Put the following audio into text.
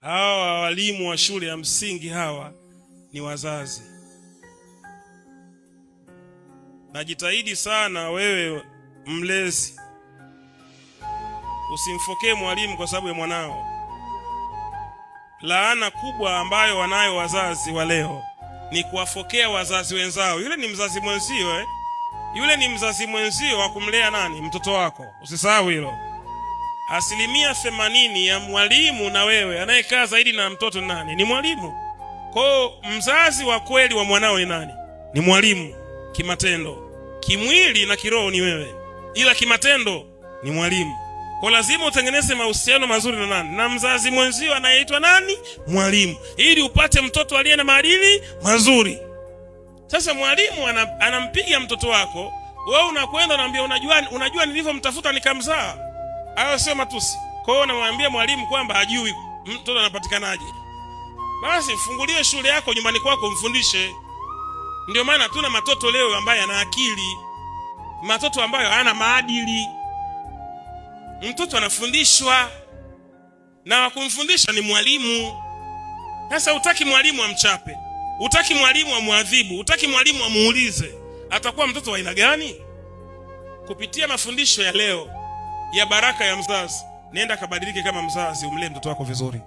Hawa walimu wa shule ya msingi hawa ni wazazi. Najitahidi sana wewe mlezi, usimfokee mwalimu kwa sababu ya mwanao. Laana kubwa ambayo wanayo wazazi wa leo ni kuwafokea wazazi wenzao. Yule ni mzazi mwenzio Yule ni mzazi mwenzio wa kumlea nani? Mtoto wako. Usisahau hilo. 80% ya mwalimu na wewe anayekaa zaidi na mtoto nani? Ni mwalimu. Kwa mzazi wa kweli wa mwanao ni nani? Ni mwalimu. Kimatendo. Kimwili na kiroho ni wewe, ila kimatendo ni mwalimu. Kwa lazima utengeneze mahusiano mazuri na nani? Na mzazi mwenzio anayeitwa nani? Mwalimu, ili upate mtoto aliye na maadili mazuri. Sasa mwalimu anampiga mtoto wako, wewe unakwenda unamwambia unajua nilivyomtafuta nikamzaa. Hayo sio matusi. Kwa hiyo unamwambia mwalimu kwamba hajui mtoto anapatikanaje. Basi mfungulie shule yako nyumbani kwako, mfundishe. Ndio maana tuna matoto leo ambaye ana akili, matoto ambayo hana maadili. Mtoto anafundishwa na wakumfundisha ni mwalimu. Sasa utaki mwalimu amchape, utaki mwalimu amuadhibu, utaki mwalimu amuulize, atakuwa mtoto wa aina gani? Kupitia mafundisho ya leo ya baraka ya mzazi, nenda kabadilike kama mzazi, umlee mtoto wako vizuri.